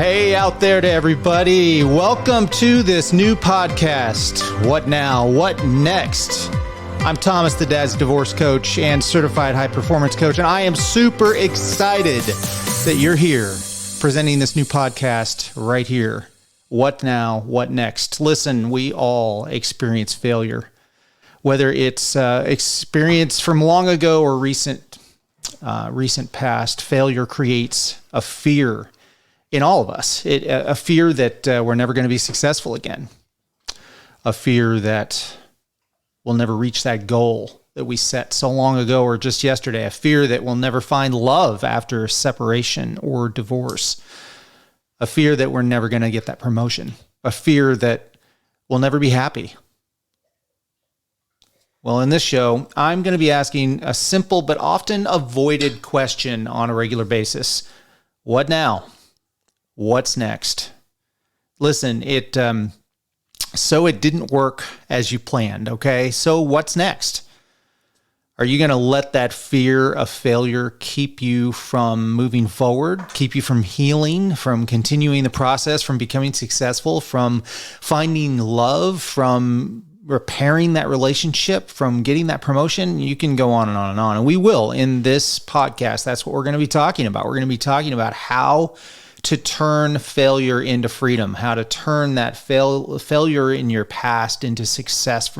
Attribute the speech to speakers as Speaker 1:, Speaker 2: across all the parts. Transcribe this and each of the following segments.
Speaker 1: Hey out there to everybody. Welcome to this new podcast, What Now? What Next? I'm Thomas, the Dad's divorce coach and certified high performance coach, and I am super excited that you're here presenting this new podcast right here. What now? What next? Listen, we all experience failure, whether it's experience from long ago or recent past. Failure creates a fear in all of us, a fear that we're never going to be successful again, a fear that we'll never reach that goal that we set so long ago or just yesterday, a fear that we'll never find love after separation or divorce, a fear that we're never going to get that promotion, a fear that we'll never be happy. Well, in this show, I'm going to be asking a simple but often avoided question on a regular basis. What now? What's next? Listen, it didn't work as you planned, okay? So what's next? Are you going to let that fear of failure keep you from moving forward, keep you from healing, from continuing the process, from becoming successful, from finding love, from repairing that relationship, from getting that promotion? You can go on and on and on. And we will in this podcast. That's what we're going to be talking about. We're going to be talking about how to turn failure into freedom, how to turn that failure in your past into success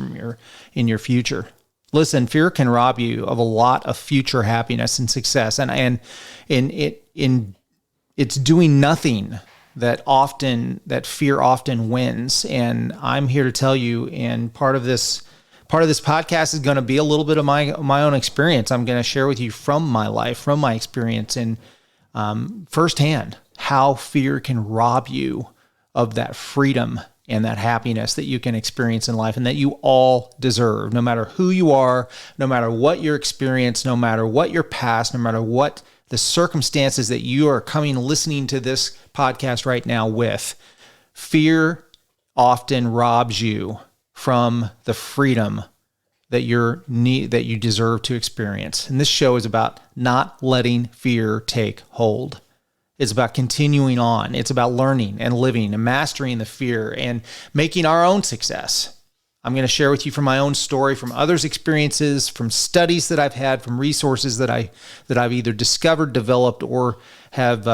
Speaker 1: in your future. Listen, fear can rob you of a lot of future happiness and success, and it's doing nothing that fear often wins. And I'm here to tell you, and part of this podcast is going to be a little bit of my own experience. I'm going to share with you from my life, from my experience, and firsthand how fear can rob you of that freedom and that happiness that you can experience in life and that you all deserve, no matter who you are, no matter what your experience, no matter what your past, no matter what the circumstances that you are listening to this podcast right now with. Fear often robs you from the freedom that you deserve to experience. And this show is about not letting fear take hold. It's about continuing on. It's about learning and living and mastering the fear and making our own success. I'm going to share with you from my own story, from others' experiences, from studies that I've had, from resources that I've either discovered, developed, or have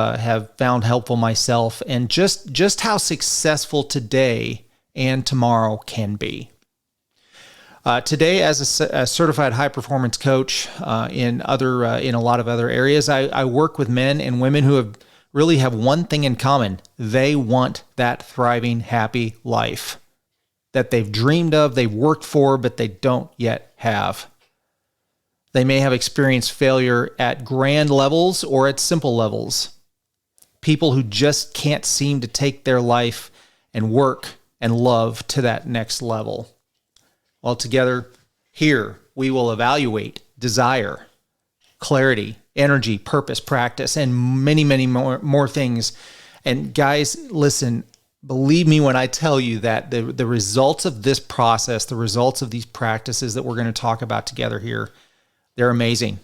Speaker 1: found helpful myself, and just how successful today and tomorrow can be. Today, as a certified high performance coach in a lot of other areas, I work with men and women who really have one thing in common. They want that thriving, happy life that they've dreamed of, they've worked for, but they don't yet have. They may have experienced failure at grand levels or at simple levels. People who just can't seem to take their life and work and love to that next level. Well, together here, we will evaluate desire, clarity, energy, purpose, practice, and many, many more things. And guys, listen, believe me when I tell you that the results of this process, the results of these practices that we're going to talk about together here, they're amazing.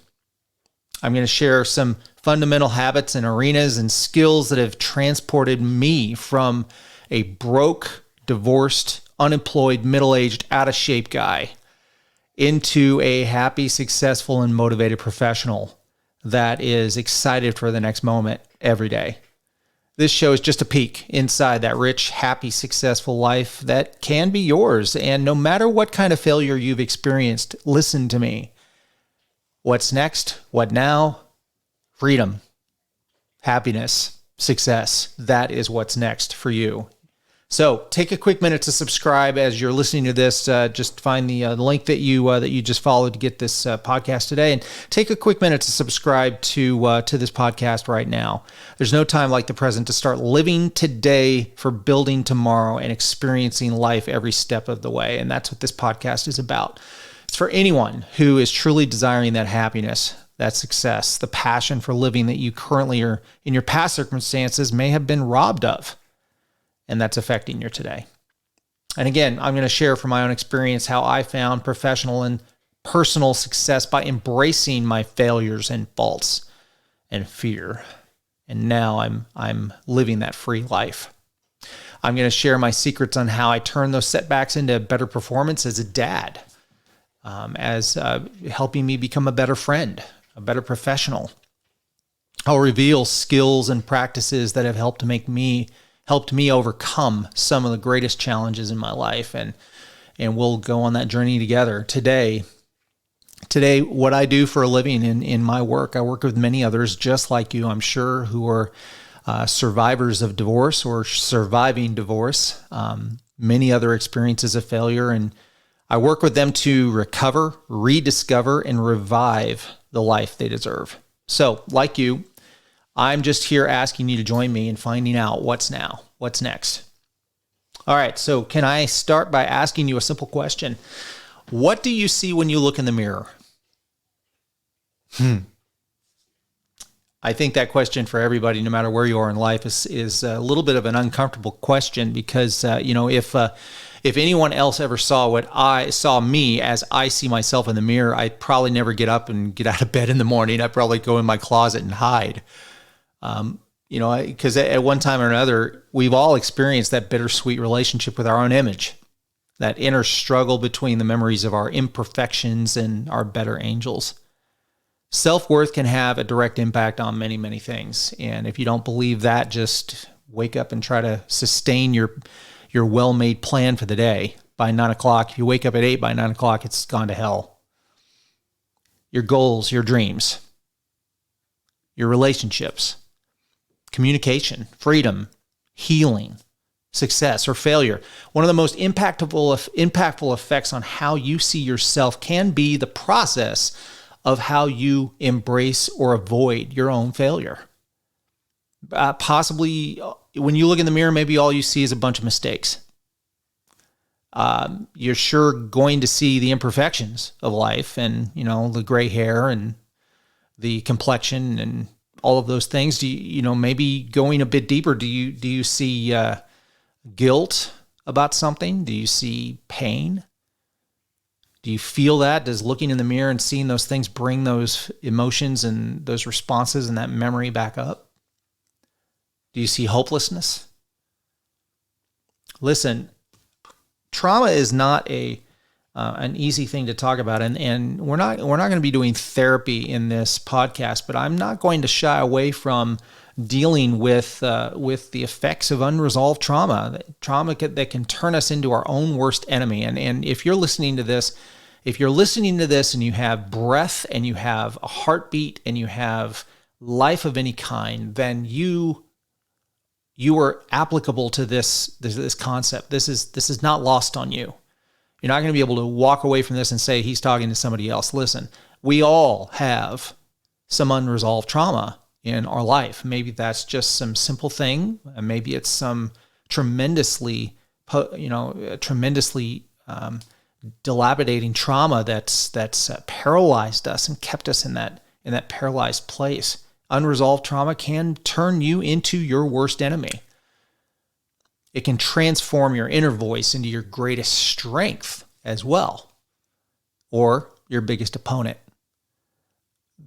Speaker 1: I'm going to share some fundamental habits and arenas and skills that have transported me from a broke, divorced, unemployed, middle-aged, out-of-shape guy into a happy, successful, and motivated professional that is excited for the next moment every day. This show is just a peek inside that rich, happy, successful life that can be yours. And no matter what kind of failure you've experienced, listen to me. What's next? What now? Freedom, happiness, success. That is what's next for you. So take a quick minute to subscribe as you're listening to this. Just find the link that you just followed to get this podcast today, and take a quick minute to subscribe to this podcast right now. There's no time like the present to start living today for building tomorrow and experiencing life every step of the way. And that's what this podcast is about. It's for anyone who is truly desiring that happiness, that success, the passion for living that you currently or in your past circumstances may have been robbed of, and that's affecting your today. And again, I'm going to share from my own experience how I found professional and personal success by embracing my failures and faults and fear. And now I'm living that free life. I'm going to share my secrets on how I turn those setbacks into better performance as a dad, as helping me become a better friend, a better professional. I'll reveal skills and practices that have helped me overcome some of the greatest challenges in my life, and we'll go on that journey together. Today, what I do for a living in my work, I work with many others just like you, I'm sure, who are survivors of divorce or surviving divorce, many other experiences of failure, and I work with them to recover, rediscover, and revive the life they deserve. So, like you, I'm just here asking you to join me in finding out what's next. All right, so can I start by asking you a simple question? What do you see when you look in the mirror? I think that question for everybody, no matter where you are in life, is a little bit of an uncomfortable question because, if anyone else ever saw what I saw me as I see myself in the mirror, I'd probably never get up and get out of bed in the morning. I'd probably go in my closet and hide. Because at one time or another, we've all experienced that bittersweet relationship with our own image, that inner struggle between the memories of our imperfections and our better angels. Self-worth can have a direct impact on many, many things. And if you don't believe that, just wake up and try to sustain your well-made plan for the day. By 9 o'clock, if you wake up at 8, by 9 o'clock, it's gone to hell. Your goals, your dreams, your relationships, communication, freedom, healing, success, or failure. One of the most impactful effects on how you see yourself can be the process of how you embrace or avoid your own failure. Possibly, when you look in the mirror, maybe all you see is a bunch of mistakes. You're sure going to see the imperfections of life and, the gray hair and the complexion and all of those things. Do you, maybe going a bit deeper, do you see guilt about something? Do you see pain? Do you feel that? Does looking in the mirror and seeing those things bring those emotions and those responses and that memory back up? Do you see hopelessness? Listen, trauma is not an easy thing to talk about, and we're not going to be doing therapy in this podcast, but I'm not going to shy away from dealing with the effects of unresolved trauma that can turn us into our own worst enemy. And if you're listening to this, and you have breath and you have a heartbeat and you have life of any kind, then you are applicable to this concept. This is not lost on you. You're not going to be able to walk away from this and say he's talking to somebody else. Listen, we all have some unresolved trauma in our life. Maybe that's just some simple thing. Maybe it's some tremendously dilapidating trauma that's paralyzed us and kept us in that paralyzed place. Unresolved trauma can turn you into your worst enemy. It can transform your inner voice into your greatest strength as well, or your biggest opponent.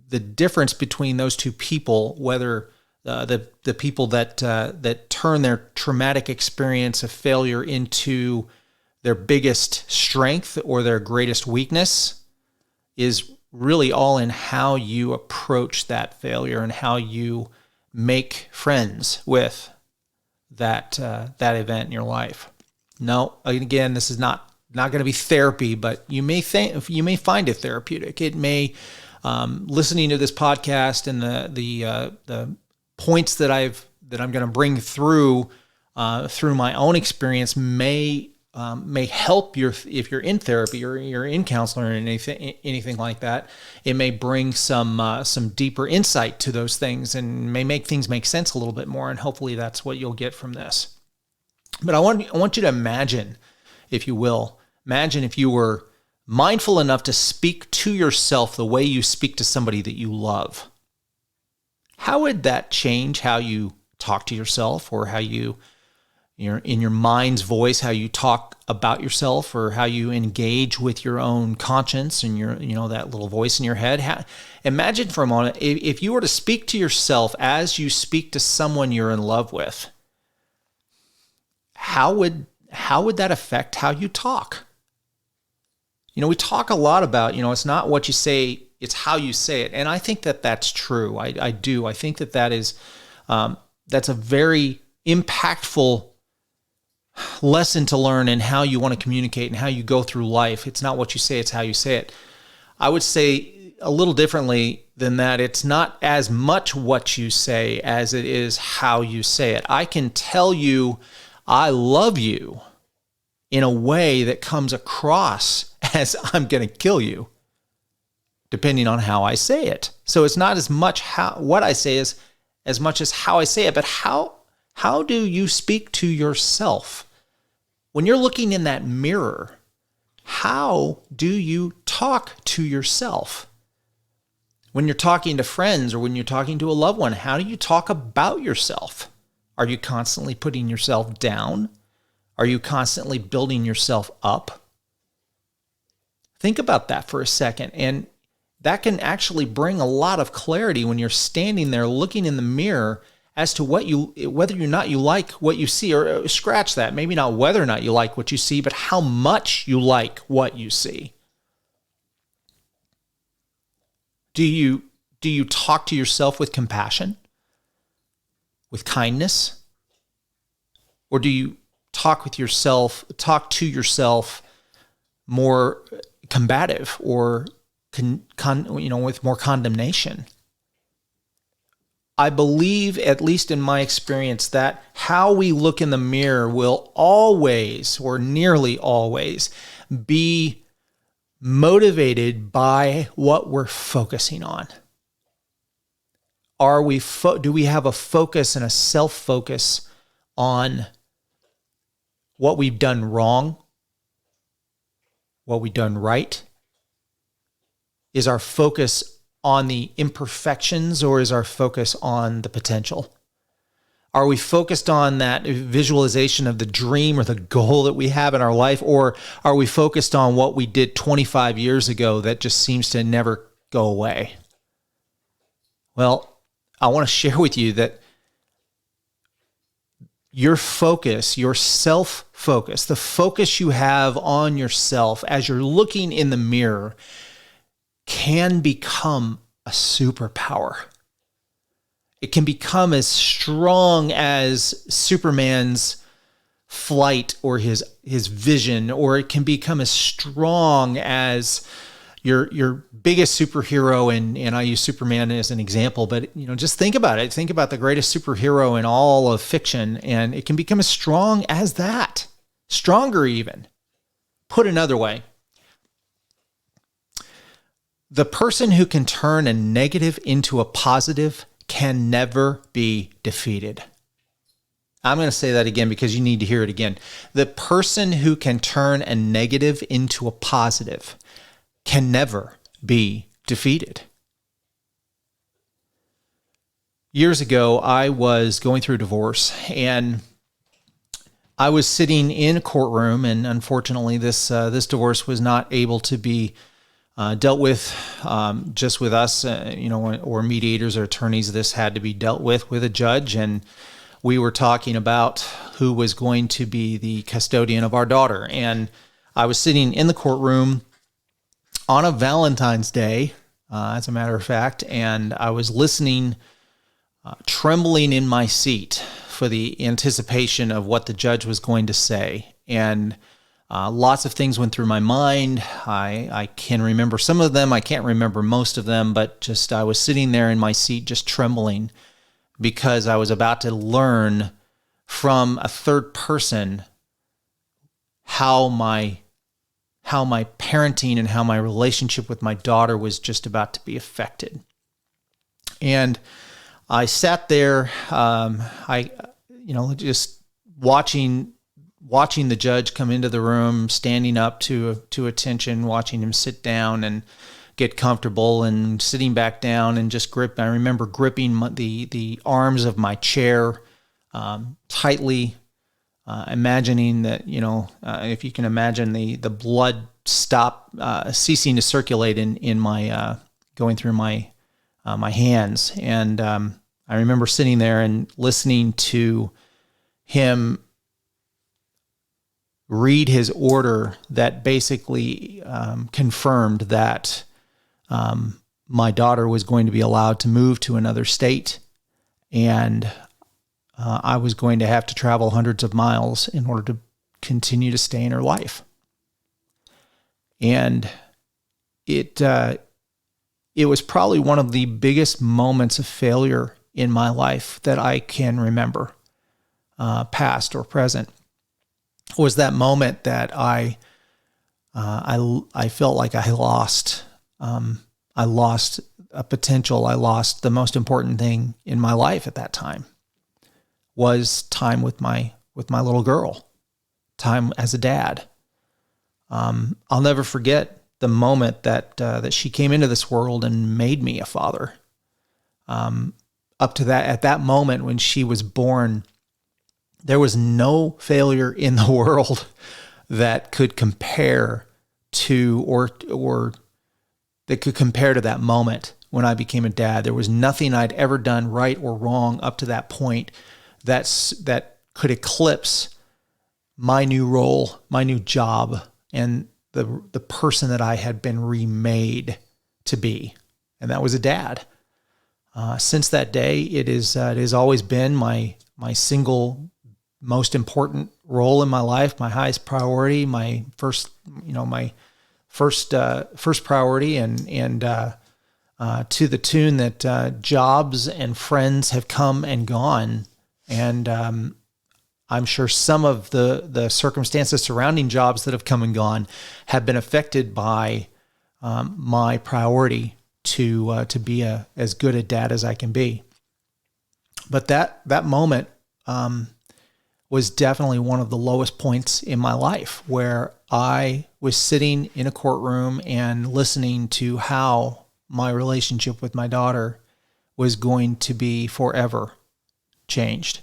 Speaker 1: The difference between those two people, whether the people that turn their traumatic experience of failure into their biggest strength or their greatest weakness, is really all in how you approach that failure and how you make friends with that event in your life. No, again, this is not going to be therapy, but you may find it therapeutic. It may, listening to this podcast and the points that I'm going to bring through my own experience may help if you're in therapy or you're in counseling or anything like that. It may bring some deeper insight to those things and may make things make sense a little bit more. And hopefully that's what you'll get from this. But I want you to imagine, if you will, if you were mindful enough to speak to yourself the way you speak to somebody that you love. How would that change how you talk to yourself or how you in your mind's voice, how you talk about yourself or how you engage with your own conscience and that little voice in your head. Imagine for a moment, if you were to speak to yourself as you speak to someone you're in love with, how would that affect how you talk? We talk a lot about, it's not what you say, it's how you say it. And I think that that's true. I do. I think that is, that's a very impactful lesson to learn in how you want to communicate and how you go through life. It's not what you say, it's how you say it. I would say a little differently than that. It's not as much what you say as it is how you say it. I can tell you I love you in a way that comes across as I'm going to kill you, depending on how I say it. So it's not as much what I say as much as how I say it, but how do you speak to yourself? When you're looking in that mirror, how do you talk to yourself? When you're talking to friends or when you're talking to a loved one, how do you talk about yourself? Are you constantly putting yourself down? Are you constantly building yourself up? Think about that for a second, and that can actually bring a lot of clarity when you're standing there looking in the mirror as to whether or not you like what you see, or scratch that. Maybe not whether or not you like what you see, but how much you like what you see. Do you talk to yourself with compassion, with kindness, or do you talk to yourself more combative or with more condemnation? I believe, at least in my experience, that how we look in the mirror will always, or nearly always, be motivated by what we're focusing on. Do we have a focus and a self-focus on what we've done wrong, what we've done right? Is our focus on the imperfections, or is our focus on the potential? Are we focused on that visualization of the dream or the goal that we have in our life, or are we focused on what we did 25 years ago that just seems to never go away? Well, I want to share with you that your focus, your self-focus, the focus you have on yourself as you're looking in the mirror, can become a superpower. It can become as strong as Superman's flight or his vision, or it can become as strong as your biggest superhero. And I use Superman as an example, but just think about it. Think about the greatest superhero in all of fiction, and it can become as strong as that, stronger even. Put another way, the person who can turn a negative into a positive can never be defeated. I'm going to say that again because you need to hear it again. The person who can turn a negative into a positive can never be defeated. Years ago, I was going through a divorce, and I was sitting in a courtroom, and unfortunately, this divorce was not able to be dealt with just with us, or mediators or attorneys. This had to be dealt with a judge, and we were talking about who was going to be the custodian of our daughter. And I was sitting in the courtroom on a Valentine's Day, as a matter of fact, and I was listening, trembling in my seat for the anticipation of what the judge was going to say. And lots of things went through my mind. I can remember some of them. I can't remember most of them, but just I was sitting there in my seat just trembling because I was about to learn from a third person how my parenting and how my relationship with my daughter was just about to be affected. And I sat there, just watching the judge come into the room, standing up to attention, watching him sit down and get comfortable, and sitting back down and just grip. I remember gripping the arms of my chair tightly, imagining that, if you can imagine the blood ceasing to circulate in my going through my my hands. And I remember sitting there and listening to him read his order that basically confirmed that my daughter was going to be allowed to move to another state, and I was going to have to travel hundreds of miles in order to continue to stay in her life. And it was probably one of the biggest moments of failure in my life that I can remember, past or present. Was that moment that I felt like I lost a potential. I lost the most important thing in my life at that time, was time with my little girl, time as a dad. I'll never forget the moment that she came into this world and made me a father. Up to that, at that moment when she was born, there was no failure in the world that could compare to or that could compare to that moment when I became a dad. There was nothing I'd ever done right or wrong up to that point that could eclipse my new role, my new job, and the person that I had been remade to be, and that was a dad. Since that day, it has always been my single most important role in my life, my highest priority, my first priority, and to the tune that jobs and friends have come and gone, and I'm sure some of the circumstances surrounding jobs that have come and gone have been affected by my priority to be as good a dad as I can be. But that moment was definitely one of the lowest points in my life, where I was sitting in a courtroom and listening to how my relationship with my daughter was going to be forever changed.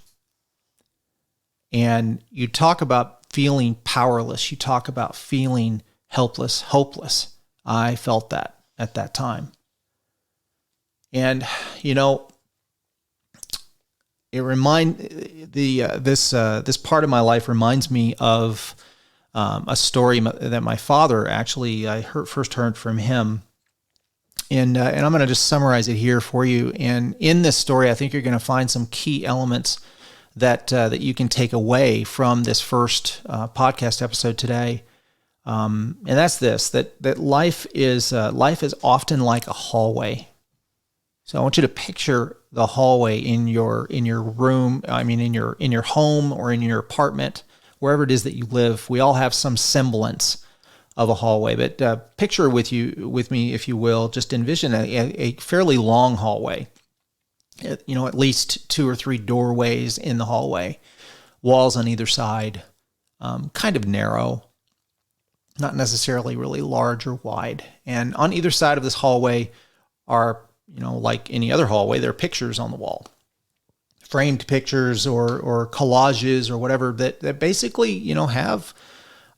Speaker 1: And you talk about feeling powerless. You talk about feeling helpless, hopeless. I felt that at that time. And, this part of my life reminds me of a story that my father actually, first heard from him. And I'm going to just summarize it here for you. And in this story, I think you're going to find some key elements that you can take away from this first podcast episode today. And that's this: that life is often like a hallway. So I want you to picture the hallway in your room. I mean, in your home or in your apartment, wherever it is that you live. We all have some semblance of a hallway, but picture with me, if you will. Just envision a fairly long hallway. At least 2 or 3 doorways in the hallway, walls on either side, kind of narrow, not necessarily really large or wide. And on either side of this hallway are, like any other hallway, there are pictures on the wall, framed pictures or collages or whatever that basically, have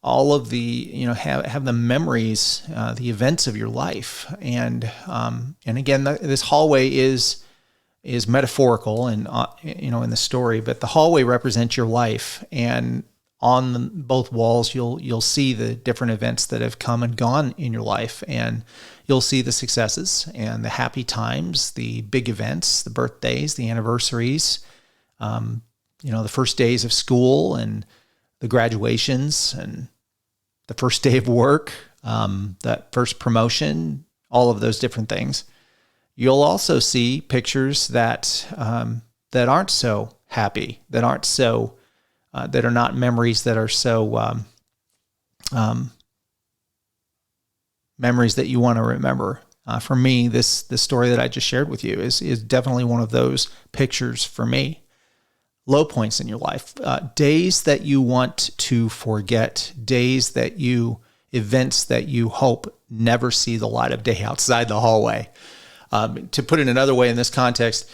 Speaker 1: all of the, have the memories, the events of your life. And again, this hallway is metaphorical and, in the story, but the hallway represents your life. And on both walls, you'll see the different events that have come and gone in your life, and you'll see the successes and the happy times, the big events, the birthdays, the anniversaries, the first days of school and the graduations and the first day of work, that first promotion, all of those different things. You'll also see pictures that aren't so happy, that aren't so, that are not memories that are so memories that you want to remember. For me, the story that I just shared with you is definitely one of those pictures for me. Low points in your life, days that you want to forget, events that you hope never see the light of day outside the hallway. To put it another way in this context,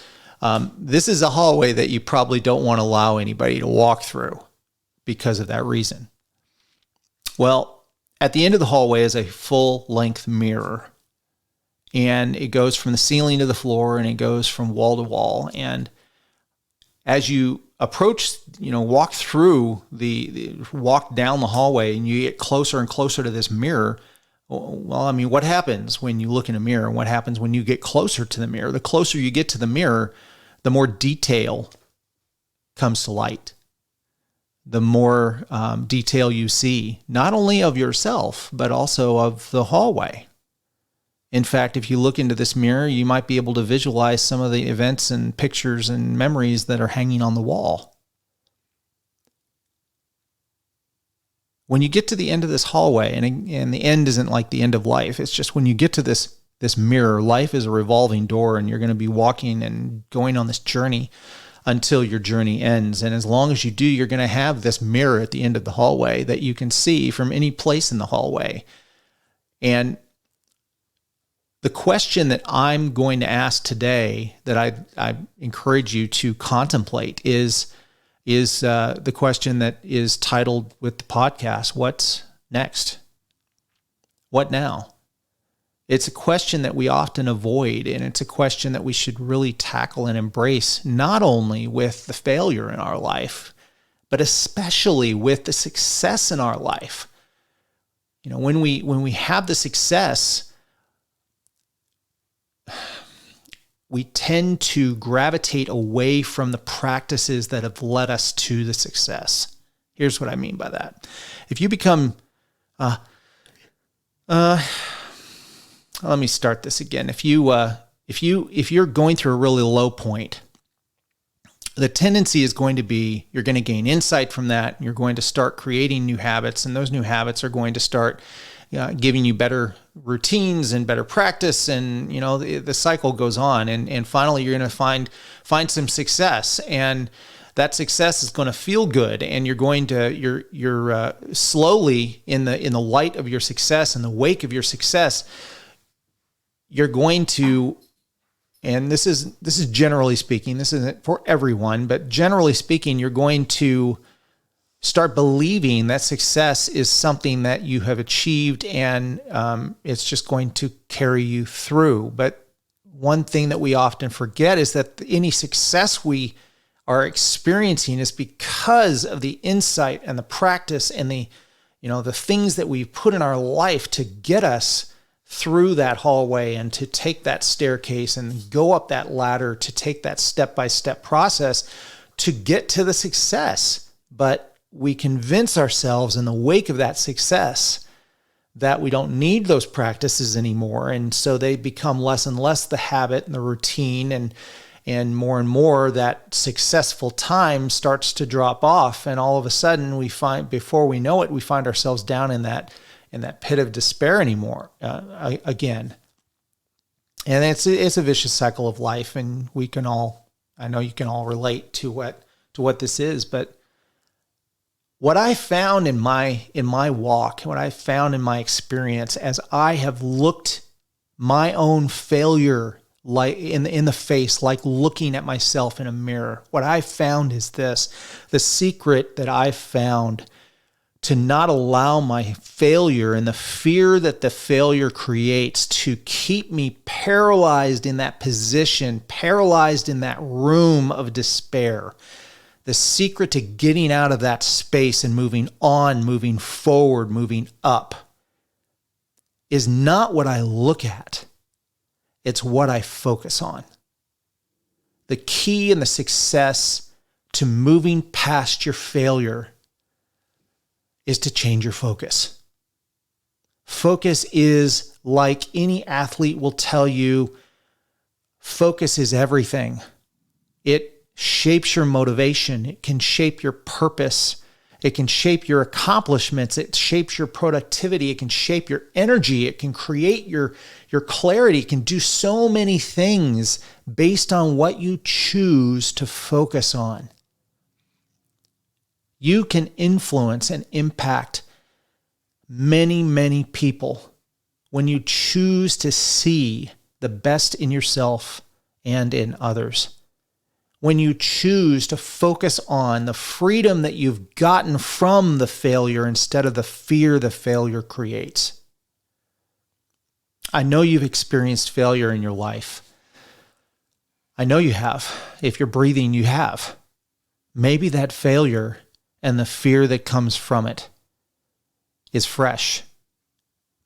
Speaker 1: this is a hallway that you probably don't want to allow anybody to walk through. because of that reason. Well, at the end of the hallway is a full-length mirror, and it goes from the ceiling to the floor, and it goes from wall to wall. And as you approach, walk down the hallway, and you get closer and closer to this mirror. Well, what happens when you look in a mirror? What happens when you get closer to the mirror? The closer you get to the mirror, the more detail comes to light. The more detail you see, not only of yourself, but also of the hallway. In fact, if you look into this mirror, you might be able to visualize some of the events and pictures and memories that are hanging on the wall. When you get to the end of this hallway, and the end isn't like the end of life, it's just when you get to this mirror, life is a revolving door, and you're going to be walking and going on this journey until your journey ends. And as long as you do, you're going to have this mirror at the end of the hallway that you can see from any place in the hallway. And the question that I'm going to ask today, that I encourage you to contemplate, is the question that is titled with the podcast, "What's next? What now?" It's a question that we often avoid, and it's a question that we should really tackle and embrace, not only with the failure in our life, but especially with the success in our life. When we have the success, we tend to gravitate away from the practices that have led us to the success. Here's what I mean by that. If you become, let me start this again. If you're going through a really low point, the tendency is going to be you're going to gain insight from that. And you're going to start creating new habits, and those new habits are going to start giving you better routines and better practice, and the cycle goes on, and finally you're going to find some success, and that success is going to feel good, and you're slowly in the light of your success, in the wake of your success, you're going to, and this is generally speaking, this isn't for everyone, but generally speaking, you're going to start believing that success is something that you have achieved, and it's just going to carry you through. But one thing that we often forget is that any success we are experiencing is because of the insight and the practice and the things that we've put in our life to get us through that hallway and to take that staircase and go up that ladder, to take that step-by-step process to get to the success. But we convince ourselves in the wake of that success that we don't need those practices anymore. And so they become less and less the habit and the routine, and more that successful time starts to drop off. And all of a sudden before we know it, we find ourselves down in that pit of despair again. And it's a vicious cycle of life. And I know you can all relate to what this is, but what I found in my walk, what I found in my experience, as I have looked my own failure like in the face, like looking at myself in a mirror, what I found is this: the secret that I found to not allow my failure and the fear that the failure creates to keep me paralyzed in that position, paralyzed in that room of despair. The secret to getting out of that space and moving on, moving forward, moving up is not what I look at. It's what I focus on. The key and the success to moving past your failure is to change your focus. Focus is, like any athlete will tell you, focus is everything. It shapes your motivation. It can shape your purpose. It can shape your accomplishments. It shapes your productivity. It can shape your energy. It can create your clarity. It can do so many things based on what you choose to focus on. You can influence and impact many, many people when you choose to see the best in yourself and in others. when you choose to focus on the freedom that you've gotten from the failure instead of the fear the failure creates. I know you've experienced failure in your life. I know you have. If you're breathing, you have. Maybe that failure and the fear that comes from it is fresh.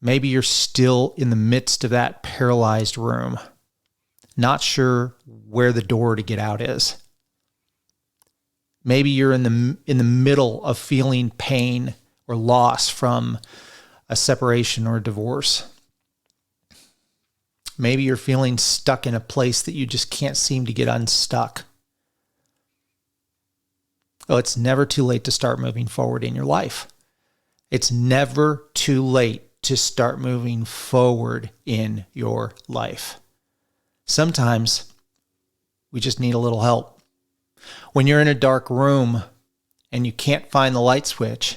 Speaker 1: Maybe you're still in the midst of that paralyzed room, not sure where the door to get out is. Maybe you're in the middle of feeling pain or loss from a separation or a divorce. Maybe you're feeling stuck in a place that you just can't seem to get unstuck. Oh, it's never too late to start moving forward in your life. It's never too late to start moving forward in your life. Sometimes we just need a little help. When you're in a dark room and you can't find the light switch,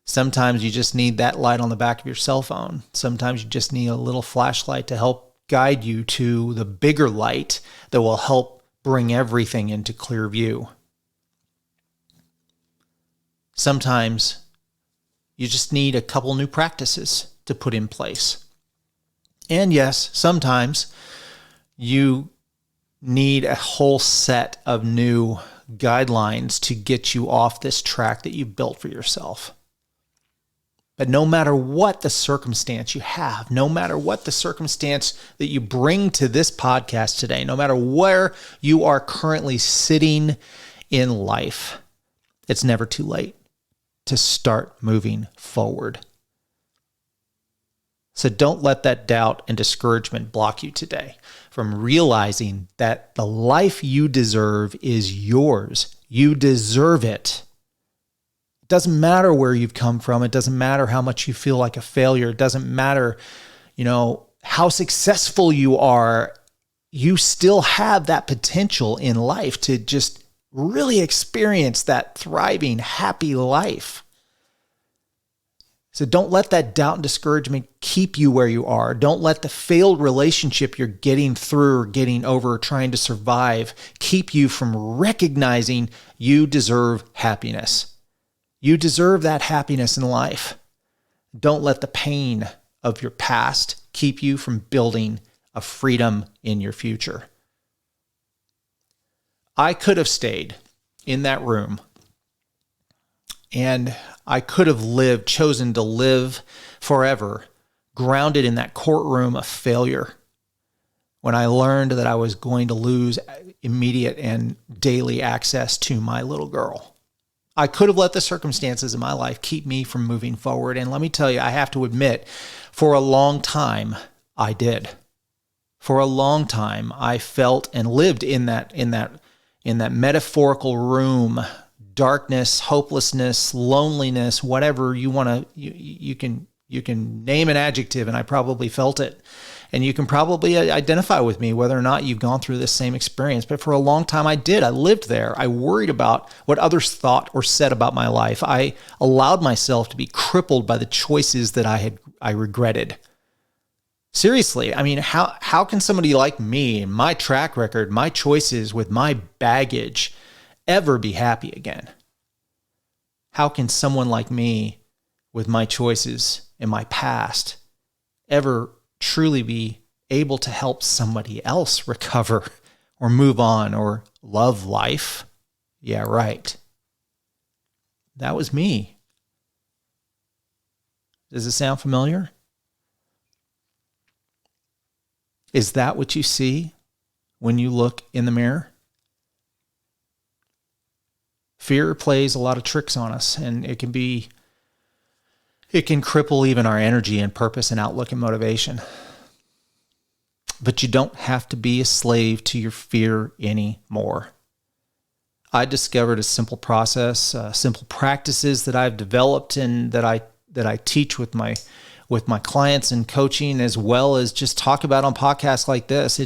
Speaker 1: sometimes you just need that light on the back of your cell phone. Sometimes you just need a little flashlight to help guide you to the bigger light that will help bring everything into clear view. Sometimes you just need a couple new practices to put in place. And yes, sometimes you need a whole set of new guidelines to get you off this track that you've built for yourself. But no matter what the circumstance you have, no matter what the circumstance that you bring to this podcast today, no matter where you are currently sitting in life, it's never too late to start moving forward. So don't let that doubt and discouragement block you today from realizing that the life you deserve is yours. You deserve it. It doesn't matter where you've come from. It doesn't matter how much you feel like a failure. It doesn't matter, how successful you are. You still have that potential in life to just really experience that thriving, happy life. So don't let that doubt and discouragement keep you where you are. Don't let the failed relationship you're getting through or getting over or trying to survive keep you from recognizing you deserve happiness. You deserve that happiness in life. Don't let the pain of your past keep you from building a freedom in your future. I could have stayed in that room and I could have chosen to live forever, grounded in that courtroom of failure when I learned that I was going to lose immediate and daily access to my little girl. I could have let the circumstances in my life keep me from moving forward. And let me tell you, I have to admit, for a long time, I did. For a long time, I felt and lived in that metaphorical room, darkness, hopelessness, loneliness, whatever you want to, you can name an adjective, and I probably felt it. And you can probably identify with me whether or not you've gone through this same experience. But for a long time, I did. I lived there. I worried about what others thought or said about my life. I allowed myself to be crippled by the choices that I regretted. Seriously, I mean, how can somebody like me, my track record, my choices with my baggage ever be happy again? How can someone like me with my choices in my past ever truly be able to help somebody else recover or move on or love life? Yeah, right. That was me. Does it sound familiar? Is that what you see when you look in the mirror? Fear plays a lot of tricks on us, and it can cripple even our energy and purpose and outlook and motivation. But you don't have to be a slave to your fear anymore. I discovered a simple process, simple practices that I've developed and that I teach with my clients in coaching, as well as just talk about on podcasts like this.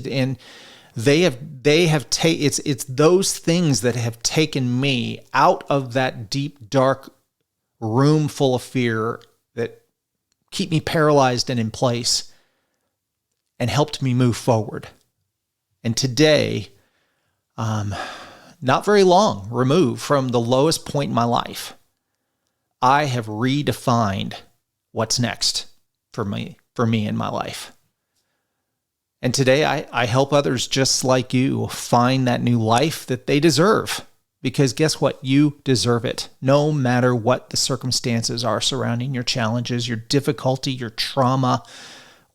Speaker 1: It's those things that have taken me out of that deep, dark room full of fear that keep me paralyzed and in place and helped me move forward. And today, not very long removed from the lowest point in my life, I have redefined what's next for me in my life. And today I help others just like you find that new life that they deserve. Because guess what? You deserve it, no matter what the circumstances are surrounding your challenges, your difficulty, your trauma,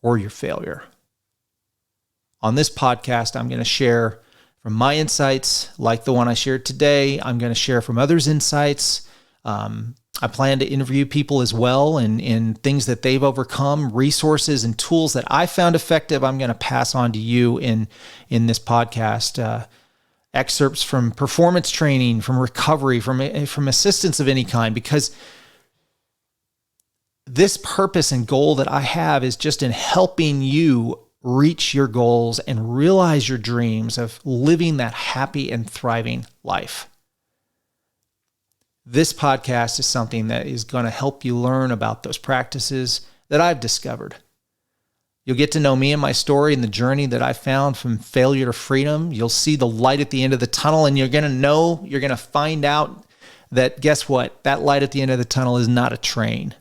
Speaker 1: or your failure. On this podcast, I'm going to share from my insights, like the one I shared today. I'm going to share from others' insights. I plan to interview people as well and things that they've overcome, resources and tools that I found effective. I'm going to pass on to you in this podcast. Excerpts from performance training, from recovery, from assistance of any kind, because this purpose and goal that I have is just in helping you reach your goals and realize your dreams of living that happy and thriving life. This podcast is something that is going to help you learn about those practices that I've discovered. You'll get to know me and my story and the journey that I found from failure to freedom. You'll see the light at the end of the tunnel, and you're going to find out that, guess what? That light at the end of the tunnel is not a train.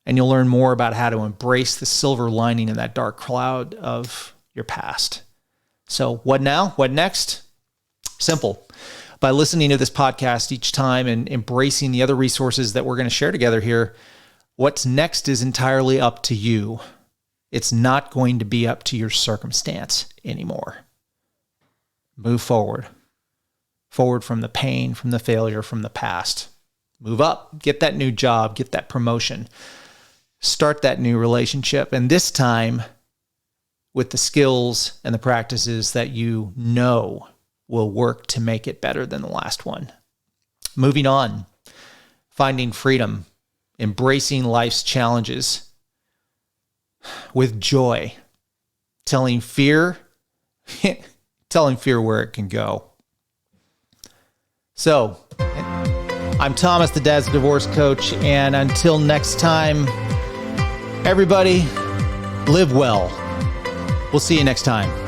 Speaker 1: And you'll learn more about how to embrace the silver lining in that dark cloud of your past. So what now? What next? Simple. By listening to this podcast each time and embracing the other resources that we're going to share together here, what's next is entirely up to you. It's not going to be up to your circumstance anymore. Move forward. Forward from the pain, from the failure, from the past. Move up. Get that new job. Get that promotion. Start that new relationship. And this time with the skills and the practices that you know will work to make it better than the last one. Moving on. Finding freedom. Embracing life's challenges with joy, telling fear where it can go. So, I'm Thomas, the Dad's Divorce Coach, and until next time, everybody, live well. We'll see you next time.